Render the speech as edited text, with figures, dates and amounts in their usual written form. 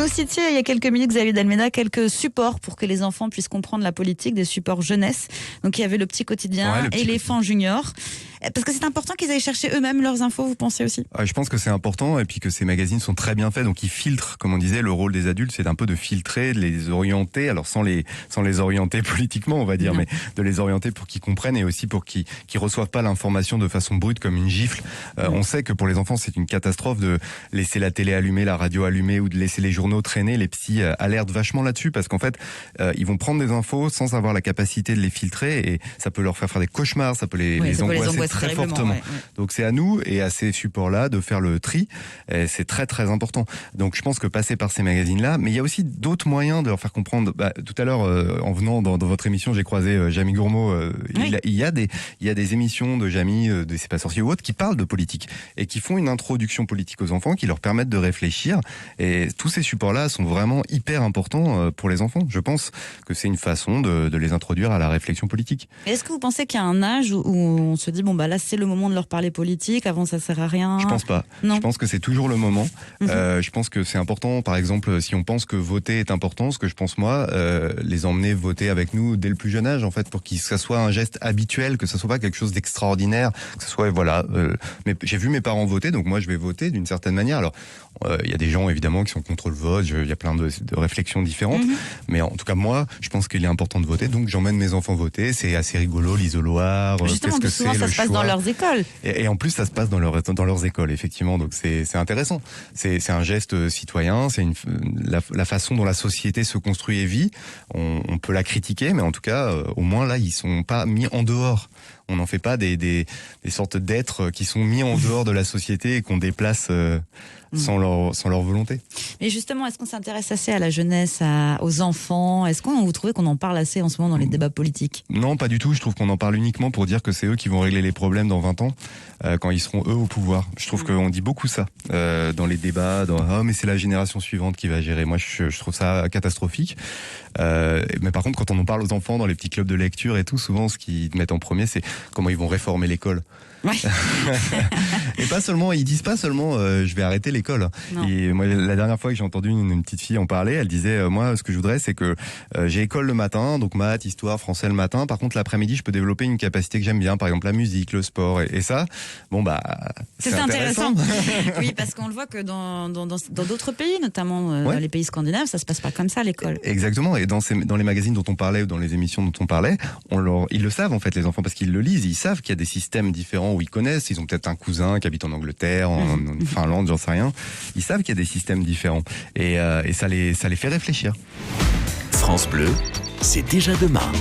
nous citiez il y a quelques minutes, Xavier Dalméda, quelques supports pour que les enfants puissent comprendre la politique, des supports jeunesse. Donc il y avait le Petit Quotidien, Éléphant Junior. Parce que c'est important qu'ils aillent chercher eux-mêmes leurs infos, vous pensez aussi ? Je pense que c'est important, et puis que ces magazines sont très bien faits, donc ils filtrent, comme on disait, le rôle des adultes, c'est un peu de filtrer, de les orienter, alors sans les orienter politiquement, on va dire, mais de les orienter pour qu'ils comprennent, et aussi pour qu'ils reçoivent pas l'information de façon brute comme une gifle. On sait que pour les enfants, c'est une catastrophe de laisser la télé allumée, la radio allumée, ou de laisser les journaux traîner. Les psys alertent vachement là-dessus, parce qu'en fait, ils vont prendre des infos sans avoir la capacité de les filtrer, et ça peut leur faire des cauchemars, ça peut les angoisser très fortement. Donc c'est à nous et à ces supports-là de faire le tri. Et c'est très très important. Donc je pense que passer par ces magazines-là, mais il y a aussi d'autres moyens de leur faire comprendre. Tout à l'heure, en venant dans votre émission, j'ai croisé Jamie Gourmaud. Il y a des émissions de Jamie, de C'est pas sorcier ou autres, qui parlent de politique et qui font une introduction politique aux enfants, qui leur permettent de réfléchir. Et tous ces supports-là sont vraiment hyper importants pour les enfants. Je pense que c'est une façon de les introduire à la réflexion politique. Est-ce que vous pensez qu'il y a un âge où on se dit là c'est le moment de leur parler politique, avant ça sert à rien? Je pense pas. Non. Je pense que c'est toujours le moment. Je pense que c'est important, par exemple, si on pense que voter est important, ce que je pense moi, les emmener voter avec nous dès le plus jeune âge, en fait, pour que ça soit un geste habituel, que ça soit pas quelque chose d'extraordinaire, que ce soit, mais j'ai vu mes parents voter, donc moi je vais voter d'une certaine manière. Alors, il y a des gens évidemment qui sont contre le vote, il y a plein de réflexions différentes, mais en tout cas moi, je pense qu'il est important de voter, donc j'emmène mes enfants voter, c'est assez rigolo, l'isoloir, justement, qu'est-ce que souvent ça se passe dans leurs écoles. Et en plus, ça se passe dans leurs écoles, effectivement. Donc c'est intéressant. C'est un geste citoyen. C'est la façon dont la société se construit et vit. On peut la critiquer, mais en tout cas, au moins là, ils sont pas mis en dehors. On n'en fait pas des sortes d'êtres qui sont mis en dehors de la société et qu'on déplace sans leur volonté. Mais justement, est-ce qu'on s'intéresse assez à la jeunesse, aux enfants? Est-ce vous trouvez qu'on en parle assez en ce moment dans les débats politiques? Non, pas du tout. Je trouve qu'on en parle uniquement pour dire que c'est eux qui vont régler les problèmes dans 20 ans, quand ils seront eux au pouvoir. Je trouve qu'on dit beaucoup ça dans les débats, mais c'est la génération suivante qui va gérer. Moi, je trouve ça catastrophique. Mais par contre, quand on en parle aux enfants dans les petits clubs de lecture et tout, souvent ce qu'ils mettent en premier, c'est comment ils vont réformer l'école. Ouais. Et pas seulement, ils disent pas seulement je vais arrêter l'école. Et moi, la dernière fois que j'ai entendu une petite fille en parler, elle disait moi ce que je voudrais c'est que j'ai école le matin, donc maths, histoire, français le matin. Par contre l'après-midi je peux développer une capacité que j'aime bien, par exemple la musique, le sport et ça. C'est intéressant. Oui, parce qu'on le voit que dans d'autres pays, notamment les pays scandinaves, ça se passe pas comme ça l'école. Exactement. Et dans les magazines dont on parlait ou dans les émissions dont on parlait, ils le savent en fait les enfants parce qu'ils le lisent, ils savent qu'il y a des systèmes différents où ils connaissent, ils ont peut-être un cousin qui habite en Angleterre, en Finlande, j'en sais rien. Ils savent qu'il y a des systèmes différents et ça les fait réfléchir. France Bleu, c'est déjà demain.